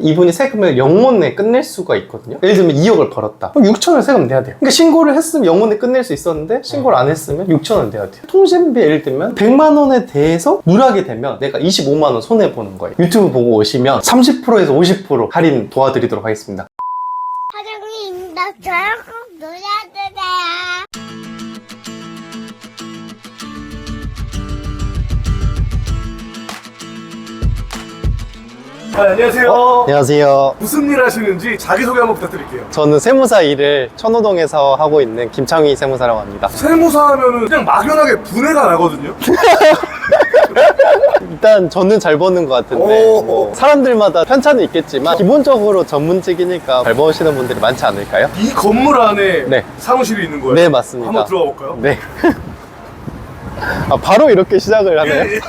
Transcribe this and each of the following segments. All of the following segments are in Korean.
이분이 세금을 영원에 끝낼 수가 있거든요. 예를 들면 2억을 벌었다. 그럼 6천원 세금 내야 돼요. 그러니까 신고를 했으면 영원에 끝낼 수 있었는데 신고를 안 했으면 6천원 내야 돼요. 통신비 예를 들면 100만 원에 대해서 누락이 되면 내가 25만 원 손해 보는 거예요. 유튜브 보고 오시면 30%에서 50% 할인 도와드리도록 하겠습니다. 사장님, 나 저랑 꼭 놀아주세요. 안녕하세요. 안녕하세요. 무슨 일 하시는지 자기소개 한번 부탁드릴게요. 저는 세무사 일을 천호동에서 하고 있는 김창희 세무사라고 합니다. 세무사 하면은 그냥 막연하게 분해가 나거든요. 일단 저는 잘 버는 것 같은데 뭐 사람들마다 편차는 있겠지만 기본적으로 전문직이니까 잘 버시는 분들이 많지 않을까요? 이 건물 안에 네. 사무실이 있는 거예요? 네, 맞습니다. 한번 들어가 볼까요? 네. 아, 바로 이렇게 시작을 하네요. 예.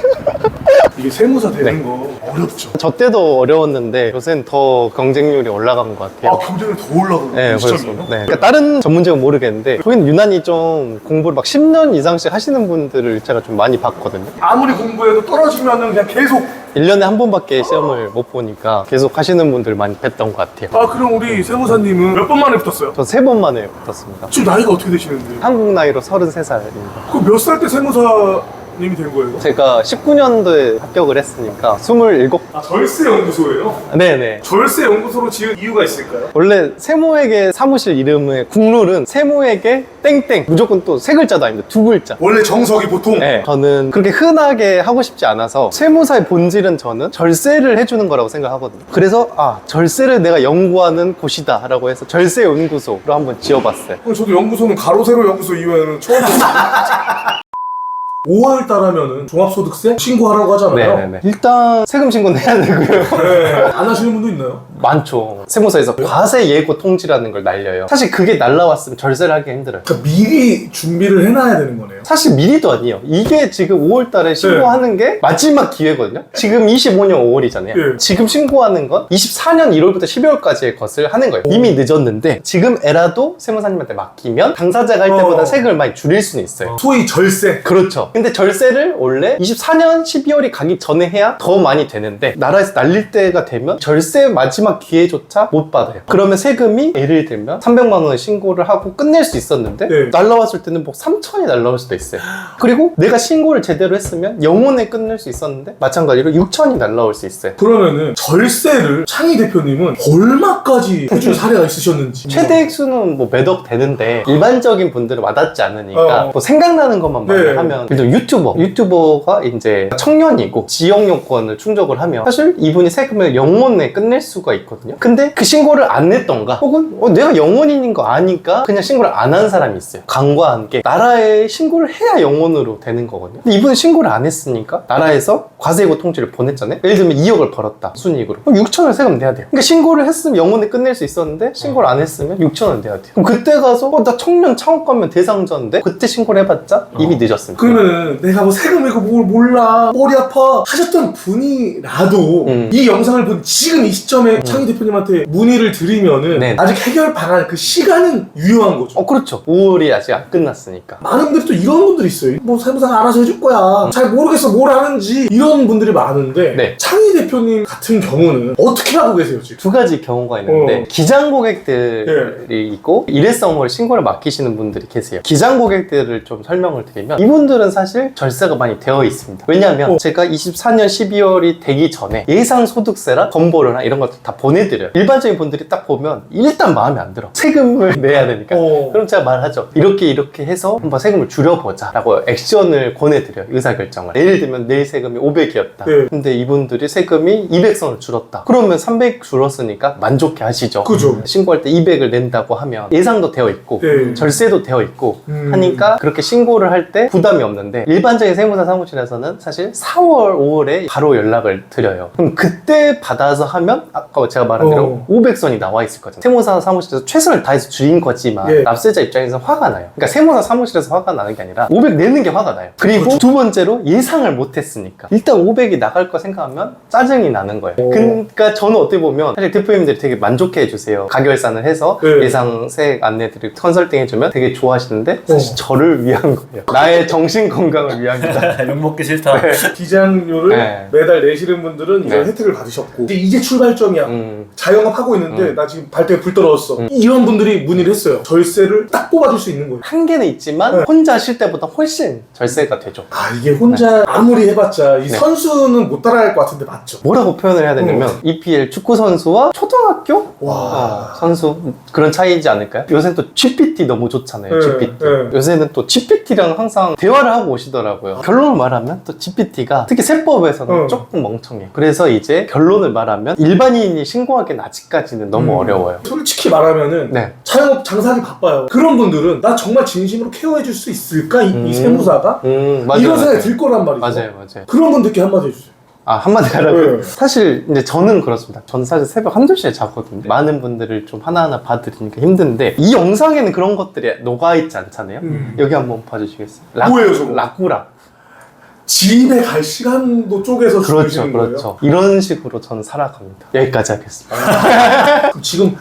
이게 세무사 되는 거 어렵죠? 저 때도 어려웠는데 요새는 더 경쟁률이 올라간 것 같아요. 아, 경쟁이 더 올라가는 네, 시점이에요? 그렇습니다. 네. 그러니까 다른 전문직은 모르겠는데 저희는 유난히 좀 공부를 막 10년 이상씩 하시는 분들을 제가 좀 많이 봤거든요. 아무리 공부해도 떨어지면은 그냥 계속. 1년에 한 번밖에 시험을 못 보니까 계속 하시는 분들 많이 뵀던 것 같아요. 아, 그럼 우리 세무사님은 몇 번 만에 붙었어요? 저 3번 만에 붙었습니다. 지금 나이가 어떻게 되시는데요? 한국 나이로 33살입니다. 그 몇 살 때 세무사님이 된 거예요? 제가 19년도에 합격을 했으니까 27. 아, 절세 연구소예요? 네네. 절세 연구소로 지은 이유가 있을까요? 원래 세무회계 사무실 이름의 국룰은 세무회계 땡땡, 무조건 또 세 글자도 아닙니다. 2글자. 원래 정석이 보통 네, 저는 그렇게 흔하게 하고 싶지 않아서 세무사의 본질은 저는 절세를 해주는 거라고 생각하거든요. 그래서 절세를 내가 연구하는 곳이다 라고 해서 절세연구소로 한번 지어봤어요. 저도 연구소는 가로 세로 연구소 이후에는 처음 봤어요. 5월 달 하면은 종합소득세 신고하라고 하잖아요. 네네네. 일단 세금 신고 내야 되고요. 네. 안 하시는 분도 있나요? 많죠. 세무서에서 과세 예고 통지라는 걸 날려요. 사실 그게 날라왔으면 절세를 하기 힘들어요. 그러니까 미리 준비를 해놔야 되는 거네요. 사실 미리도 아니에요. 이게 지금 5월 달에 신고하는 게 마지막 기회거든요. 지금 25년 5월이잖아요. 네. 지금 신고하는 건 24년 1월부터 12월까지의 것을 하는 거예요. 이미 늦었는데 지금 에라도 세무사님한테 맡기면 당사자가 할 때보다 세금을 많이 줄일 수는 있어요. 소위 절세. 그렇죠. 근데 절세를 원래 24년 12월이 가기 전에 해야 더 많이 되는데 나라에서 날릴 때가 되면 절세 마지막 기회조차 못 받아요. 그러면 세금이 예를 들면 300만 원을 신고를 하고 끝낼 수 있었는데 네. 날라왔을 때는 뭐 3천이 날라올 수도 있어요. 그리고 내가 신고를 제대로 했으면 영원에 끝낼 수 있었는데 마찬가지로 6천이 날라올 수 있어요. 그러면은 절세를 창희 대표님은 얼마까지 해준 사례가 있으셨는지. 최대 액수는 뭐 몇 억 되는데 일반적인 분들은 와닿지 않으니까 뭐 생각나는 것만 말을 하면 예를 들어 유튜버가 이제 청년이고 지역 요건을 충족을 하면 사실 이분이 세금을 영원에 끝낼 수가 있거든요. 근데 그 신고를 안 냈던가 혹은 내가 영원인인 거 아니까 그냥 신고를 안 한 사람이 있어요. 강과 함께 나라에 신고를 해야 영원으로 되는 거거든요. 근데 이분은 신고를 안 했으니까 나라에서 과세예고 통지를 보냈잖아요. 예를 들면 2억을 벌었다 순이익으로. 그럼 6천원 세금 내야 돼요. 그러니까 신고를 했으면 영원에 끝낼 수 있었는데 신고를 안 했으면 6천원 내야 돼요. 그럼 그때 가서 나 청년 창업가면 대상자인데 그때 신고를 해봤자 이미 늦었습니다. 그러면은 내가 뭐 세금 이거 뭘 몰라 머리 아파 하셨던 분이라도 이 영상을 본 지금 이 시점에 창희 대표님한테 문의를 드리면은 네. 아직 해결 방안 그 시간은 유효한 거죠. 그렇죠. 5월이 아직 안 끝났으니까. 많은 분들이 또 이런 분들이 있어요. 뭐 세무사가 알아서 해줄 거야. 잘 모르겠어 뭘 하는지 이런 분들이 많은데 네. 창희 대표님 같은 경우는 어떻게 하고 계세요 지금? 두 가지 경우가 있는데 기장 고객들이 있고 일회성으로 신고를 맡기시는 분들이 계세요. 기장 고객들을 좀 설명을 드리면 이분들은 사실 절세가 많이 되어 있습니다. 왜냐하면 제가 24년 12월이 되기 전에 예상 소득세랑 건보료나 이런 것들 다 보내드려요. 일반적인 분들이 딱 보면 일단 마음에 안 들어. 세금을 내야 되니까. 그럼 제가 말하죠. 이렇게 해서 한번 세금을 줄여보자 라고 액션을 권해드려요. 의사결정을. 예를 들면 내일 세금이 500이었다. 근데 이분들이 세금이 200선을 줄었다. 그러면 300 줄었으니까 만족해 하시죠. 그죠. 신고할 때 200을 낸다고 하면 예상도 되어 있고 절세도 되어 있고 하니까 그렇게 신고를 할 때 부담이 없는데 일반적인 세무사 사무실에서는 사실 4월, 5월에 바로 연락을 드려요. 그럼 그때 받아서 하면 아까 제가 말한 대로 500선이 나와 있을 거잖아요. 세무사 사무실에서 최선을 다해서 줄인 거지만 납세자 입장에서 화가 나요. 그러니까 세무사 사무실에서 화가 나는 게 아니라 500 내는 게 화가 나요. 그리고 두 번째로 예상을 못했으니까 일단 500이 나갈 거 생각하면 짜증이 나는 거예요. 그러니까 저는 어떻게 보면 사실 대표님들이 되게 만족해 해주세요. 가결산을 해서 예상 세액 안내드리고 컨설팅 해주면 되게 좋아하시는데 사실 저를 위한 거예요. 나의 정신 건강을 위함이다. 욕먹기 싫다. 기장료를 매달 내시는 분들은 이런 혜택을 받으셨고 이제 출발점이야. 자영업하고 있는데 나 지금 발등에 불 떨어졌어. 이런 분들이 문의를 했어요. 절세를 딱 뽑아줄 수 있는 거예요. 한계는 있지만 혼자 하실 때보다 훨씬 절세가 되죠. 아 이게 혼자 아무리 해봤자 이 선수는 못 따라갈 것 같은데 맞죠? 뭐라고 표현을 해야 되냐면 EPL 축구 선수와 초등학교 선수 그런 차이지 않을까요? 요새는 또 GPT 너무 좋잖아요. GPT. 요새는 또 GPT랑 항상 대화를 하고 오시더라고요. 결론을 말하면 또 GPT가 특히 세법에서는 조금 멍청해요. 그래서 이제 결론을 말하면 일반인이 신고하기는 아직까지는 너무 어려워요. 솔직히 말하면은 자영업 장사하기 바빠요. 그런 분들은 나 정말 진심으로 케어해줄 수 있을까? 이 세무사가? 맞아요, 이런 생각이 들 거란 말이죠. 맞아요. 그런 분들께 한마디 해주세요. 한마디 하라고요? 사실 이제 저는 그렇습니다. 저는 사실 새벽 1~2시에 자거든요. 많은 분들을 좀 하나하나 봐드리니까 힘든데 이 영상에는 그런 것들이 녹아있지 않잖아요. 여기 한번 봐주시겠어요? 뭐예요 저거? 라꾸라. 집에 갈 시간도 쪼개서 주시는 거예요? 그렇죠. 이런 식으로 저는 살아갑니다. 여기까지 하겠습니다. 그럼 지금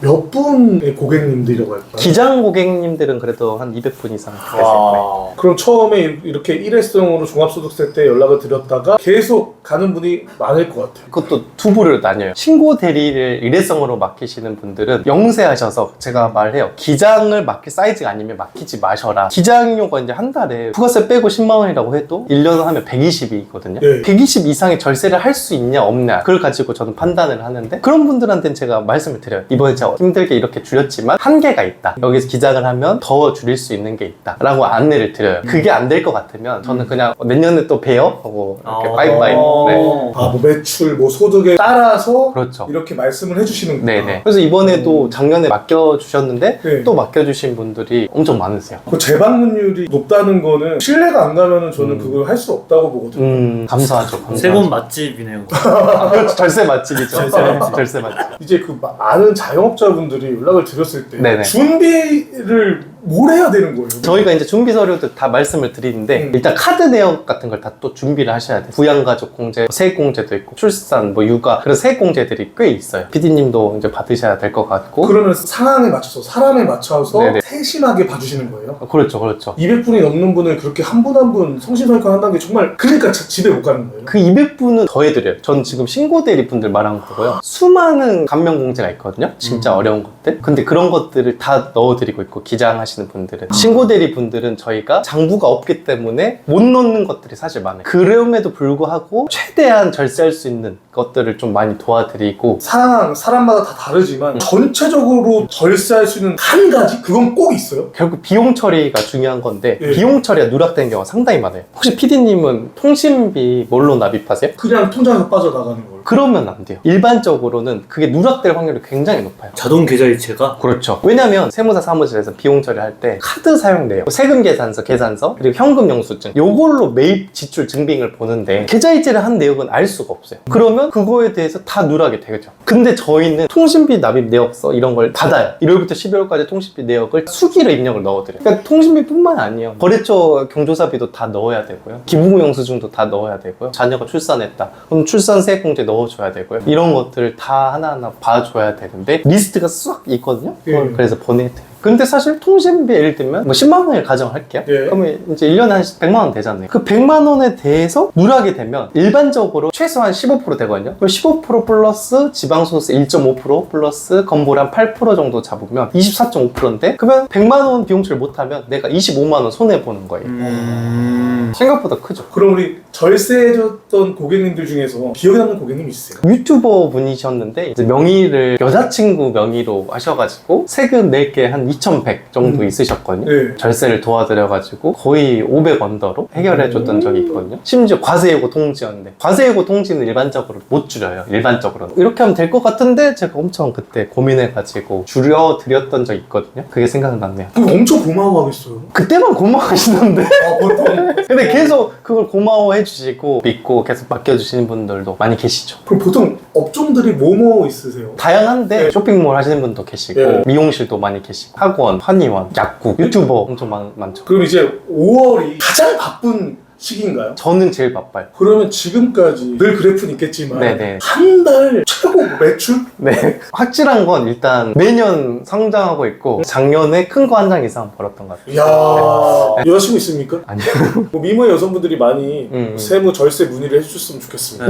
몇 분의 고객님들이라고 할까요? 기장 고객님들은 그래도 한 200분 이상 계실 거예요. 그럼 처음에 이렇게 일회성으로 종합소득세 때 연락을 드렸다가 계속 가는 분이 많을 것 같아요. 그것도 두 부류로 나뉘어요. 신고 대리를 일회성으로 맡기시는 분들은 영세하셔서 제가 말해요. 기장을 맡길 사이즈가 아니면 맡기지 마셔라. 기장료가 이제 한 달에 부가세 빼고 10만 원이라고 해도 1년 하면 120이거든요. 120 이상의 절세를 할 수 있냐 없냐 그걸 가지고 저는 판단을 하는데 그런 분들한테는 제가 말씀을 드려요. 이번에 제가 힘들게 이렇게 줄였지만 한계가 있다. 여기서 기장을 하면 더 줄일 수 있는 게 있다 라고 안내를 드려요. 그게 안 될 것 같으면 저는 그냥 내년에 또 봬요 하고 이렇게 빠이빠이. 뭐 매출, 뭐 소득에 따라서 그렇죠. 이렇게 말씀을 해주시는구나. 네네. 그래서 이번에도 작년에 맡겨주셨는데 또 맡겨주신 분들이 엄청 많으세요. 그 재방문율이 높다는 거는 신뢰가 안 가면은 저는 그걸 할 수 없다고 보거든요. 감사하죠. 세금 맛집이네요. 그렇죠. 절세 맛집이죠. 절세 맛집. 이제 그 많은 자영업자분들이 연락을 드렸을 때 네네. 준비를 뭘 해야 되는 거예요? 저희가 이제 준비 서류도 다 말씀을 드리는데 일단 카드 내역 같은 걸 다 또 준비를 하셔야 돼요. 부양가족 공제, 세액 공제도 있고 출산, 뭐 육아 그래서 세액 공제들이 꽤 있어요. PD님도 이제 받으셔야 될 것 같고. 그러면 상황에 맞춰서 사람에 맞춰서 세심하게 봐주시는 거예요? 그렇죠. 200분이 넘는 분을 그렇게 한 분 한 분 성심성의껏 한다는 게 정말 그러니까 집에 못 가는 거예요? 그 200분은 더 해드려요. 저는 지금 신고대리 분들 말한 거고요. 수많은 감면 공제가 있거든요. 진짜 어려운 것들. 근데 그런 것들을 다 넣어드리고 있고 기장하시는 분들은 신고대리 분들은 저희가 장부가 없기 때문에 못 넣는 것들이 사실 많아요. 그럼에도 불구하고 최대한 절세할 수 있는 것들을 좀 많이 도와드리고 사람마다 다 다르지만 전체적으로 절세할 수 있는 한 가지? 그건 꼭 있어요? 결국 비용 처리가 중요한 건데 비용 처리가 누락된 경우가 상당히 많아요. 혹시 PD님은 통신비 뭘로 납입하세요? 그냥 통장에서 빠져나가는 거예요. 그러면 안 돼요. 일반적으로는 그게 누락될 확률이 굉장히 높아요. 자동 계좌이체가? 그렇죠. 왜냐면 세무사 사무실에서 비용 처리할 때 카드 사용돼요. 세금 계산서, 그리고 현금 영수증 요걸로 매입 지출 증빙을 보는데 계좌이체를 한 내역은 알 수가 없어요. 그러면 그거에 대해서 다 누락이 되겠죠. 근데 저희는 통신비 납입 내역서 이런 걸 받아요. 1월부터 12월까지 통신비 내역을 수기로 입력을 넣어드려요. 그러니까 통신비뿐만 아니에요. 거래처 경조사비도 다 넣어야 되고요. 기부금 영수증도 다 넣어야 되고요. 자녀가 출산했다. 그럼 출산세액공제 넣어줘야 되고요. 이런 것들을 다 하나하나 봐줘야 되는데 리스트가 쏙 있거든요. 그걸 그래서 보내드려요. 근데 사실 통신비 예를 들면 뭐 10만 원을 가정할게요. 그러면 이제 1년에 한 100만 원 되잖아요. 그 100만 원에 대해서 누락이 되면 일반적으로 최소한 15% 되거든요. 그럼 15% 플러스 지방소득세 1.5% 플러스 건보료 8% 정도 잡으면 24.5%인데 그러면 100만 원 비용처리 못하면 내가 25만 원 손해보는 거예요. 생각보다 크죠. 그럼 우리 절세해줬던 고객님들 중에서 기억에 남는 고객님 있으세요? 유튜버 분이셨는데 이제 명의를 여자친구 명의로 하셔가지고 세금 낼 게 한 2,100 정도 있으셨거든요. 절세를 도와드려가지고 거의 500 언더로 해결해줬던 적이 있거든요. 심지어 과세예고 통지였는데 과세예고 통지는 일반적으로 못 줄여요. 일반적으로는 이렇게 하면 될 것 같은데 제가 엄청 그때 고민해가지고 줄여드렸던 적이 있거든요. 그게 생각났네요. 그럼 엄청 고마워하겠어요. 그때만 고마워하시던데 보통 근데 계속 그걸 고마워해 해주시고 믿고 계속 맡겨주시는 분들도 많이 계시죠. 그럼 보통 업종들이 뭐뭐 있으세요? 다양한데 네. 쇼핑몰 하시는 분도 계시고 네. 미용실도 많이 계시고 학원, 한의원, 약국, 유튜버 엄청 많죠. 그럼 이제 5월이 가장 바쁜 시기인가요? 저는 제일 바빠요. 그러면 지금까지 늘 그래프는 있겠지만 네네. 한 달 최고 매출? 네. 확실한 건 일단 매년 성장하고 있고 작년에 큰 거 한 장 이상 벌었던 것 같아요. 이야 여자친구 있습니까? 아니요. 뭐 미모의 여성분들이 많이 세무 절세 문의를 해주셨으면 좋겠습니다.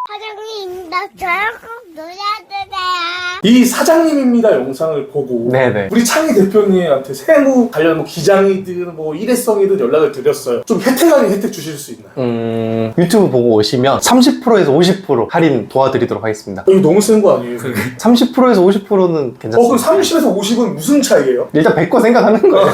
사장님, 나 저녁 꼭 놀아주세요. 이 사장님입니다 영상을 보고 네네. 우리 창희 대표님한테 세무 관련 뭐 기장이든 뭐 일회성이든 연락을 드렸어요. 좀 혜택 아닌 혜택 주실 수 있나요? 유튜브 보고 오시면 30%에서 50% 할인 도와드리도록 하겠습니다. 이거 너무 센 거 아니에요? 30%에서 50%는 괜찮습니다. 그럼 30에서 50은 무슨 차이예요? 일단 100거 생각하는 거예요.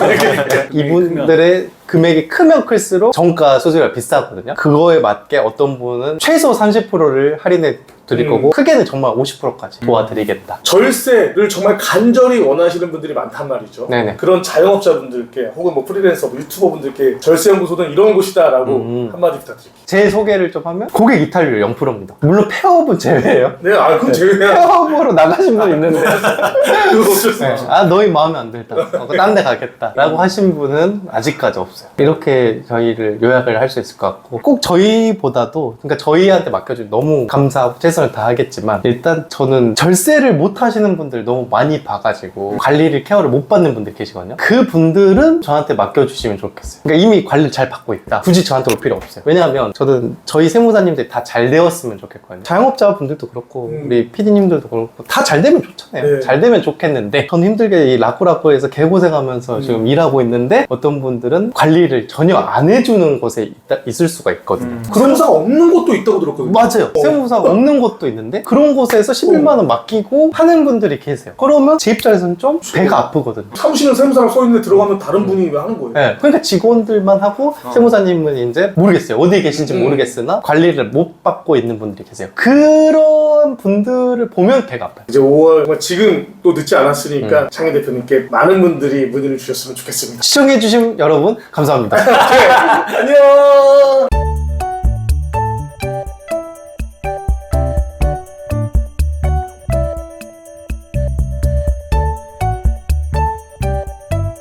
이분들의 금액이 크면 클수록 정가 수수료가 비싸거든요. 그거에 맞게 어떤 분은 최소 30%를 할인해 드릴 거고 크게는 정말 50%까지 도와드리겠다. 절세를 정말 간절히 원하시는 분들이 많단 말이죠. 네네. 그런 자영업자분들께 혹은 뭐 프리랜서, 뭐 유튜버분들께 절세연구소는 이런 곳이다라고 한마디 부탁드릴게요. 제 소개를 좀 하면 고객 이탈률 0%입니다. 물론 폐업은 제외예요. 네, 그럼 제가 폐업으로 나가신 분 있는데 그거 어쩔 수 없어. 너희 마음에 안 들다. 딴 데 가겠다. 라고 하신 분은 아직까지 없어요. 이렇게 저희를 요약을 할 수 있을 것 같고 꼭 저희보다도 그러니까 저희한테 맡겨주면 너무 감사하고 최선을 다하겠지만 일단 저는 절세를 못 하시는 분들 너무 많이 봐가지고 관리를 케어를 못 받는 분들 계시거든요. 그 분들은 저한테 맡겨주시면 좋겠어요. 그러니까 이미 관리를 잘 받고 있다. 굳이 저한테 올 필요 없어요. 왜냐하면 저는 저희 세무사님들이 다 잘 되었으면 좋겠거든요. 자영업자 분들도 그렇고 우리 PD님들도 그렇고 다 잘 되면 좋잖아요. 네. 잘 되면 좋겠는데 전 힘들게 이 라꾸라꾸에서 개고생하면서 지금 일하고 있는데 어떤 분들은 관리를 전혀 안 해주는 곳에 있을 수가 있거든요. 세무사가 없는 곳도 있다고 들었거든요. 맞아요. 세무사가 없는 곳도 있는데 그런 곳에서 11만 원 맡기고 하는 분들이 계세요. 그러면 제 입장에서는 좀 배가 아프거든요. 사무실은 세무사랑 써 있는데 들어가면 다른 분이 왜 하는 거예요? 네, 그러니까 직원들만 하고 세무사님은 이제 모르겠어요. 어디에 계신지 모르겠으나 관리를 못 받고 있는 분들이 계세요. 그런 분들을 보면 배가 아파요. 이제 5월 정말 지금 또 늦지 않았으니까 창희 대표님께 많은 분들이 문의를 주셨으면 좋겠습니다. 시청해주신 여러분 감사합니다. 안녕.